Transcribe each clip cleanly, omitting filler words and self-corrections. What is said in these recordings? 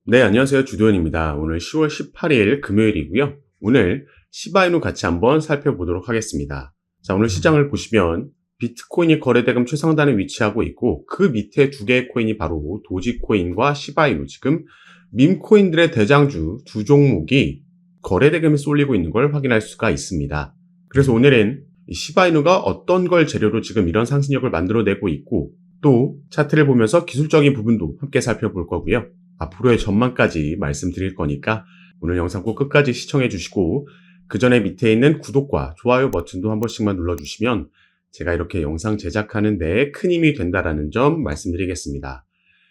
네, 안녕하세요. 주도현입니다. 오늘 10월 18일 금요일이고요. 오늘 시바이누 같이 한번 살펴보도록 하겠습니다. 자, 오늘 시장을 보시면 비트코인이 거래대금 최상단에 위치하고 있고 그 밑에 두 개의 코인이 바로 도지코인과 시바이누, 지금 밈코인들의 대장주 두 종목이 거래대금이 쏠리고 있는 걸 확인할 수가 있습니다. 그래서 오늘은 이 시바이누가 어떤 걸 재료로 지금 이런 상승력을 만들어내고 있고 또 차트를 보면서 기술적인 부분도 함께 살펴볼 거고요. 앞으로의 전망까지 말씀드릴 거니까 오늘 영상 꼭 끝까지 시청해 주시고 그 전에 밑에 있는 구독과 좋아요 버튼도 한 번씩만 눌러주시면 제가 이렇게 영상 제작하는 데 큰 힘이 된다라는 점 말씀드리겠습니다.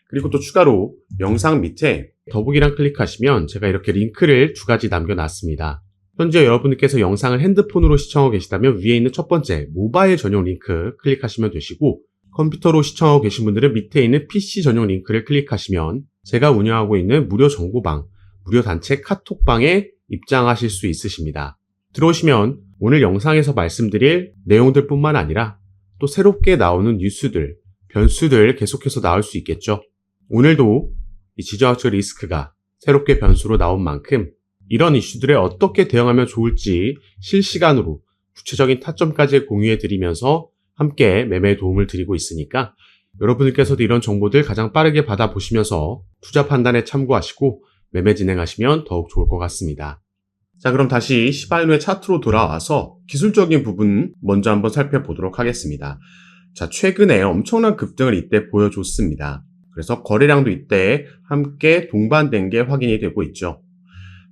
그리고 또 추가로 영상 밑에 더보기란 클릭하시면 제가 이렇게 링크를 두 가지 남겨놨습니다. 현재 여러분들께서 영상을 핸드폰으로 시청하고 계시다면 위에 있는 첫 번째 모바일 전용 링크 클릭하시면 되시고 컴퓨터로 시청하고 계신 분들은 밑에 있는 PC 전용 링크를 클릭하시면 제가 운영하고 있는 무료 정보방, 무료 단체 카톡방에 입장하실 수 있으십니다. 들어오시면 오늘 영상에서 말씀드릴 내용들 뿐만 아니라 또 새롭게 나오는 뉴스들, 변수들 계속해서 나올 수 있겠죠. 오늘도 이 지정학적 리스크가 새롭게 변수로 나온 만큼 이런 이슈들에 어떻게 대응하면 좋을지 실시간으로 구체적인 타점까지 공유해드리면서 함께 매매에 도움을 드리고 있으니까 여러분들께서도 이런 정보들 가장 빠르게 받아보시면서 투자 판단에 참고하시고 매매 진행하시면 더욱 좋을 것 같습니다. 자, 그럼 다시 시바이누의 차트로 돌아와서 기술적인 부분 먼저 한번 살펴보도록 하겠습니다. 자, 최근에 엄청난 급등을 이때 보여줬습니다. 그래서 거래량도 이때 함께 동반된 게 확인이 되고 있죠.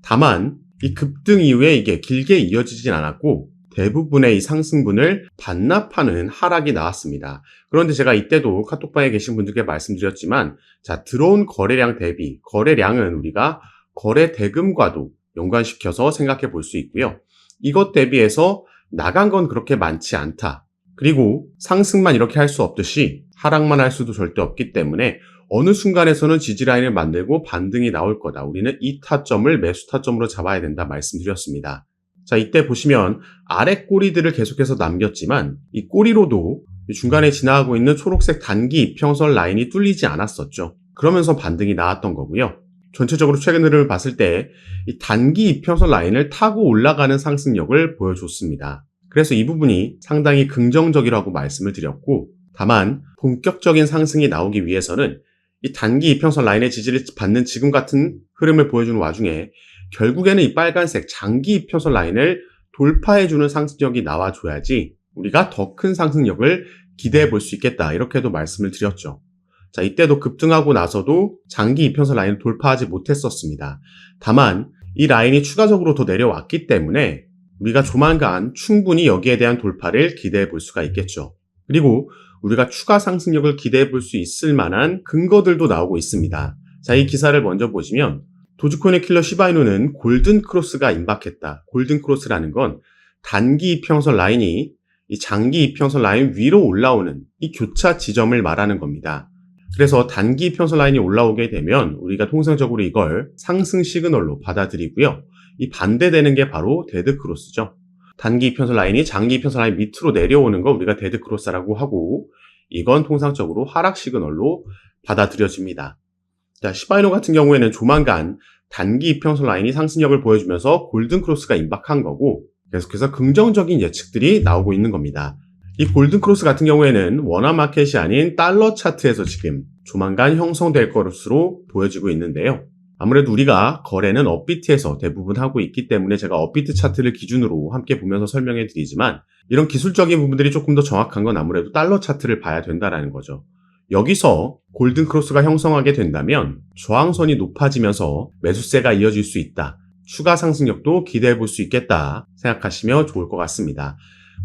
다만 이 급등 이후에 이게 길게 이어지진 않았고 대부분의 이 상승분을 반납하는 하락이 나왔습니다. 그런데 제가 이때도 카톡방에 계신 분들께 말씀드렸지만 자, 들어온 거래량 대비 거래량은 우리가 거래 대금과도 연관시켜서 생각해 볼 수 있고요. 이것 대비해서 나간 건 그렇게 많지 않다. 그리고 상승만 이렇게 할 수 없듯이 하락만 할 수도 절대 없기 때문에 어느 순간에서는 지지라인을 만들고 반등이 나올 거다. 우리는 이 타점을 매수 타점으로 잡아야 된다 말씀드렸습니다. 자, 이때 보시면 아래 꼬리들을 계속해서 남겼지만 이 꼬리로도 중간에 지나가고 있는 초록색 단기 이평선 라인이 뚫리지 않았었죠. 그러면서 반등이 나왔던 거고요. 전체적으로 최근 흐름을 봤을 때 이 단기 이평선 라인을 타고 올라가는 상승력을 보여줬습니다. 그래서 이 부분이 상당히 긍정적이라고 말씀을 드렸고 다만 본격적인 상승이 나오기 위해서는 이 단기 이평선 라인의 지지를 받는 지금 같은 흐름을 보여주는 와중에 결국에는 이 빨간색 장기 이평선 라인을 돌파해주는 상승력이 나와줘야지 우리가 더 큰 상승력을 기대해 볼 수 있겠다. 이렇게도 말씀을 드렸죠. 자, 이때도 급등하고 나서도 장기 이평선 라인을 돌파하지 못했었습니다. 다만 이 라인이 추가적으로 더 내려왔기 때문에 우리가 조만간 충분히 여기에 대한 돌파를 기대해 볼 수가 있겠죠. 그리고 우리가 추가 상승력을 기대해 볼 수 있을 만한 근거들도 나오고 있습니다. 자, 이 기사를 먼저 보시면 도지코인의 킬러 시바이누는 골든 크로스가 임박했다. 골든 크로스라는 건 단기 이평선 라인이 이 장기 이평선 라인 위로 올라오는 이 교차 지점을 말하는 겁니다. 그래서 단기 이평선 라인이 올라오게 되면 우리가 통상적으로 이걸 상승 시그널로 받아들이고요. 이 반대되는 게 바로 데드 크로스죠. 단기 이평선 라인이 장기 이평선 라인 밑으로 내려오는 거 우리가 데드 크로스라고 하고 이건 통상적으로 하락 시그널로 받아들여집니다. 자, 시바이누 같은 경우에는 조만간 단기 이평선 라인이 상승력을 보여주면서 골든 크로스가 임박한 거고 계속해서 긍정적인 예측들이 나오고 있는 겁니다. 이 골든 크로스 같은 경우에는 원화 마켓이 아닌 달러 차트에서 지금 조만간 형성될 것으로 보여지고 있는데요. 아무래도 우리가 거래는 업비트에서 대부분 하고 있기 때문에 제가 업비트 차트를 기준으로 함께 보면서 설명해 드리지만 이런 기술적인 부분들이 조금 더 정확한 건 아무래도 달러 차트를 봐야 된다는 거죠. 여기서 골든 크로스가 형성하게 된다면 저항선이 높아지면서 매수세가 이어질 수 있다. 추가 상승력도 기대해 볼 수 있겠다 생각하시면 좋을 것 같습니다.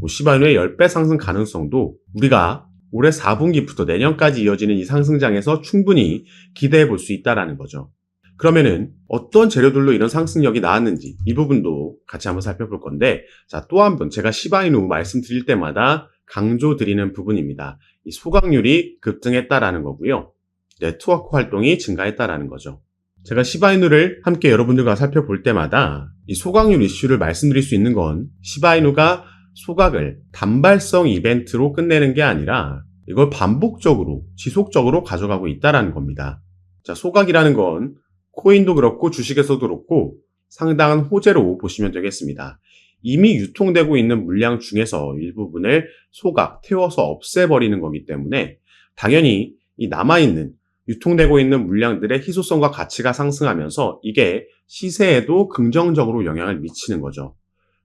시바이누의 10배 상승 가능성도 우리가 올해 4분기부터 내년까지 이어지는 이 상승장에서 충분히 기대해 볼 수 있다는 거죠. 그러면은 어떤 재료들로 이런 상승력이 나왔는지 이 부분도 같이 한번 살펴볼 건데 자, 또 한 번 제가 시바이누 말씀드릴 때마다 강조드리는 부분입니다. 이 소각률이 급등했다라는 거고요. 네트워크 활동이 증가했다라는 거죠. 제가 시바이누를 함께 여러분들과 살펴볼 때마다 이 소각률 이슈를 말씀드릴 수 있는 건 시바이누가 소각을 단발성 이벤트로 끝내는 게 아니라 이걸 반복적으로 지속적으로 가져가고 있다는 겁니다. 자, 소각이라는 건 코인도 그렇고 주식에서도 그렇고 상당한 호재로 보시면 되겠습니다. 이미 유통되고 있는 물량 중에서 일부분을 소각, 태워서 없애버리는 거기 때문에 당연히 이 남아있는 유통되고 있는 물량들의 희소성과 가치가 상승하면서 이게 시세에도 긍정적으로 영향을 미치는 거죠.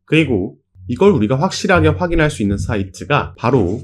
그리고 이걸 우리가 확실하게 확인할 수 있는 사이트가 바로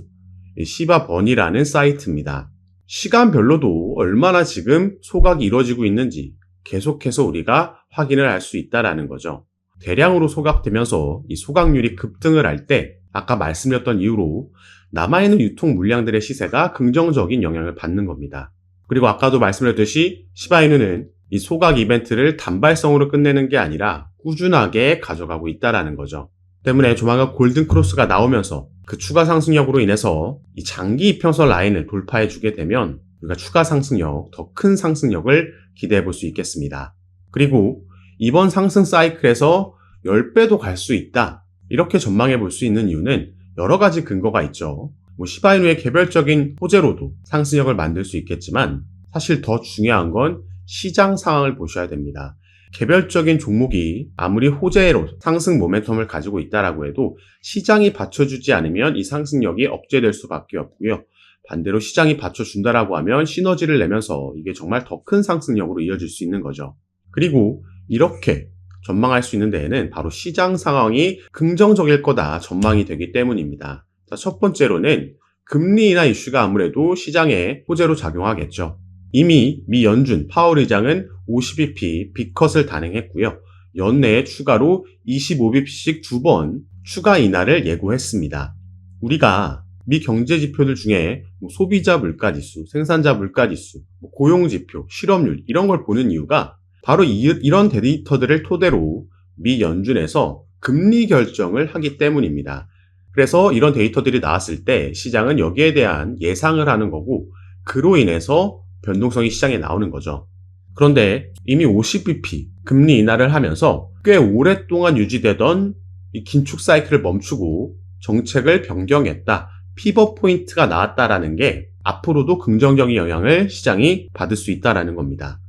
시바버니라는 사이트입니다. 시간별로도 얼마나 지금 소각이 이루어지고 있는지 계속해서 우리가 확인을 할 수 있다는 거죠. 대량으로 소각되면서 이 소각률이 급등을 할 때 아까 말씀드렸던 이유로 남아있는 유통 물량들의 시세가 긍정적인 영향을 받는 겁니다. 그리고 아까도 말씀드렸듯이 시바이누는 이 소각 이벤트를 단발성으로 끝내는 게 아니라 꾸준하게 가져가고 있다는 거죠. 때문에 조만간 골든 크로스가 나오면서 그 추가 상승력으로 인해서 이 장기 이평선 라인을 돌파해 주게 되면 우리가 추가 상승력, 더 큰 상승력을 기대해 볼 수 있겠습니다. 그리고 이번 상승 사이클에서 10배도 갈 수 있다. 이렇게 전망해 볼 수 있는 이유는 여러 가지 근거가 있죠. 시바이누의 개별적인 호재로도 상승력을 만들 수 있겠지만 사실 더 중요한 건 시장 상황을 보셔야 됩니다. 개별적인 종목이 아무리 호재로 상승 모멘텀을 가지고 있다라고 해도 시장이 받쳐주지 않으면 이 상승력이 억제될 수밖에 없고요. 반대로 시장이 받쳐준다라고 하면 시너지를 내면서 이게 정말 더 큰 상승력으로 이어질 수 있는 거죠. 그리고 이렇게 전망할 수 있는 데에는 바로 시장 상황이 긍정적일 거다 전망이 되기 때문입니다. 자, 첫 번째로는 금리 인하 이슈가 아무래도 시장에 호재로 작용하겠죠. 이미 미 연준 파월 의장은 50bp 빅컷을 단행했고요. 연내에 추가로 25bp씩 2번 추가 인하를 예고했습니다. 우리가 미 경제 지표들 중에 소비자 물가지수, 생산자 물가지수, 고용지표, 실업률 이런 걸 보는 이유가 바로 이런 데이터들을 토대로 미 연준에서 금리 결정을 하기 때문입니다. 그래서 이런 데이터들이 나왔을 때 시장은 여기에 대한 예상을 하는 거고 그로 인해서 변동성이 시장에 나오는 거죠. 그런데 이미 50bp 금리 인하를 하면서 꽤 오랫동안 유지되던 이 긴축 사이클을 멈추고 정책을 변경했다. 피벗 포인트가 나왔다라는 게 앞으로도 긍정적인 영향을 시장이 받을 수 있다라는 겁니다.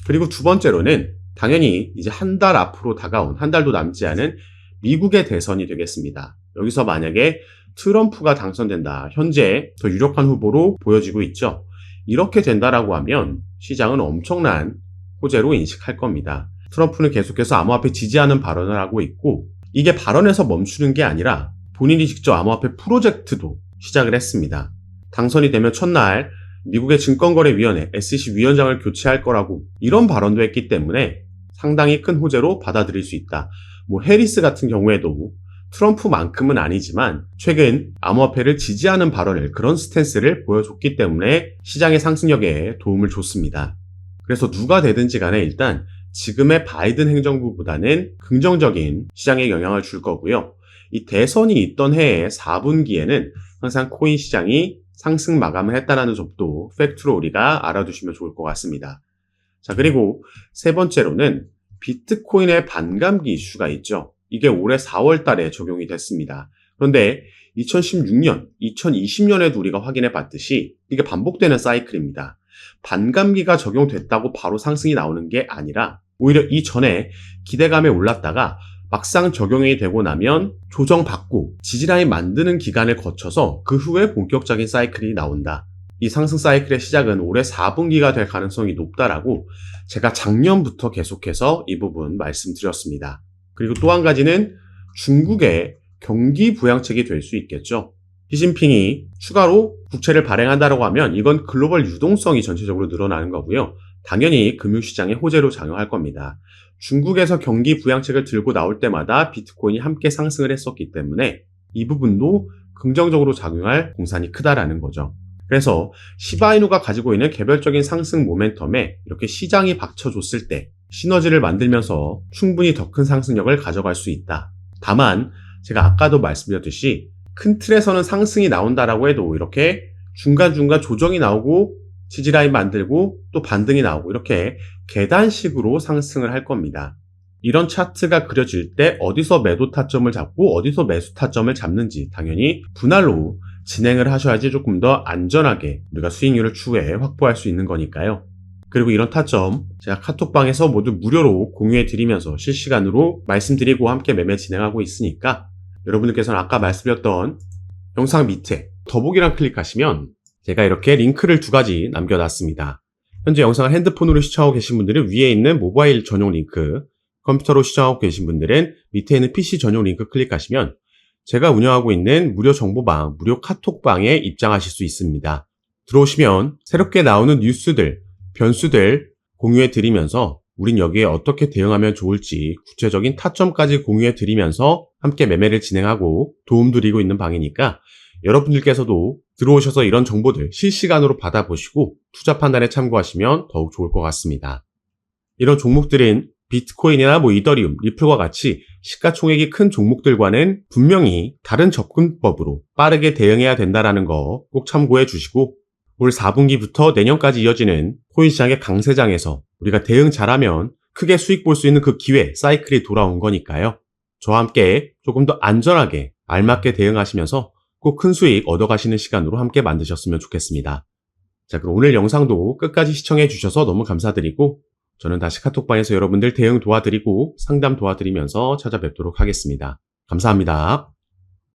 그리고 두 번째로는 당연히 이제 한 달 앞으로 다가온 한 달도 남지 않은 미국의 대선이 되겠습니다. 여기서 만약에 트럼프가 당선된다. 현재 더 유력한 후보로 보여지고 있죠. 이렇게 된다라고 하면 시장은 엄청난 호재로 인식할 겁니다. 트럼프는 계속해서 암호화폐 지지하는 발언을 하고 있고 이게 발언에서 멈추는 게 아니라 본인이 직접 암호화폐 프로젝트도 시작을 했습니다. 당선이 되면 첫날 미국의 증권거래위원회 SEC 위원장을 교체할 거라고 이런 발언도 했기 때문에 상당히 큰 호재로 받아들일 수 있다. 해리스 같은 경우에도 트럼프만큼은 아니지만 최근 암호화폐를 지지하는 발언을 그런 스탠스를 보여줬기 때문에 시장의 상승력에 도움을 줬습니다. 그래서 누가 되든지 간에 일단 지금의 바이든 행정부보다는 긍정적인 시장에 영향을 줄 거고요. 이 대선이 있던 해의 4분기에는 항상 코인 시장이 상승 마감을 했다는 점도 팩트로 우리가 알아두시면 좋을 것 같습니다. 자, 그리고 세 번째로는 비트코인의 반감기 이슈가 있죠. 이게 올해 4월 달에 적용이 됐습니다. 그런데 2016년, 2020년에도 우리가 확인해 봤듯이 이게 반복되는 사이클입니다. 반감기가 적용됐다고 바로 상승이 나오는 게 아니라 오히려 이전에 기대감에 올랐다가 막상 적용이 되고 나면 조정받고 지지라인 만드는 기간을 거쳐서 그 후에 본격적인 사이클이 나온다. 이 상승 사이클의 시작은 올해 4분기가 될 가능성이 높다라고 제가 작년부터 계속해서 이 부분 말씀드렸습니다. 그리고 또 한 가지는 중국의 경기 부양책이 될 수 있겠죠. 시진핑이 추가로 국채를 발행한다고 하면 이건 글로벌 유동성이 전체적으로 늘어나는 거고요. 당연히 금융시장의 호재로 작용할 겁니다. 중국에서 경기 부양책을 들고 나올 때마다 비트코인이 함께 상승을 했었기 때문에 이 부분도 긍정적으로 작용할 공산이 크다라는 거죠. 그래서 시바이누가 가지고 있는 개별적인 상승 모멘텀에 이렇게 시장이 받쳐줬을 때 시너지를 만들면서 충분히 더 큰 상승력을 가져갈 수 있다. 다만 제가 아까도 말씀드렸듯이 큰 틀에서는 상승이 나온다라고 해도 이렇게 중간중간 조정이 나오고 지지라인 만들고 또 반등이 나오고 이렇게 계단식으로 상승을 할 겁니다. 이런 차트가 그려질 때 어디서 매도 타점을 잡고 어디서 매수 타점을 잡는지 당연히 분할로 진행을 하셔야지 조금 더 안전하게 우리가 수익률을 추후에 확보할 수 있는 거니까요. 그리고 이런 타점 제가 카톡방에서 모두 무료로 공유해 드리면서 실시간으로 말씀드리고 함께 매매 진행하고 있으니까 여러분들께서는 아까 말씀드렸던 영상 밑에 더보기란 클릭하시면 제가 이렇게 링크를 2가지 남겨놨습니다. 현재 영상을 핸드폰으로 시청하고 계신 분들은 위에 있는 모바일 전용 링크, 컴퓨터로 시청하고 계신 분들은 밑에 있는 PC 전용 링크 클릭하시면 제가 운영하고 있는 무료 정보방, 무료 카톡방에 입장하실 수 있습니다. 들어오시면 새롭게 나오는 뉴스들, 변수들 공유해 드리면서 우린 여기에 어떻게 대응하면 좋을지 구체적인 타점까지 공유해 드리면서 함께 매매를 진행하고 도움 드리고 있는 방이니까 여러분들께서도 들어오셔서 이런 정보들 실시간으로 받아보시고 투자 판단에 참고하시면 더욱 좋을 것 같습니다. 이런 종목들은 비트코인이나 이더리움, 리플과 같이 시가총액이 큰 종목들과는 분명히 다른 접근법으로 빠르게 대응해야 된다는 거 꼭 참고해 주시고 올 4분기부터 내년까지 이어지는 코인 시장의 강세장에서 우리가 대응 잘하면 크게 수익 볼 수 있는 그 기회, 사이클이 돌아온 거니까요. 저와 함께 조금 더 안전하게 알맞게 대응하시면서 꼭 큰 수익 얻어가시는 시간으로 함께 만드셨으면 좋겠습니다. 자, 그럼 오늘 영상도 끝까지 시청해 주셔서 너무 감사드리고 저는 다시 카톡방에서 여러분들 대응 도와드리고 상담 도와드리면서 찾아뵙도록 하겠습니다. 감사합니다.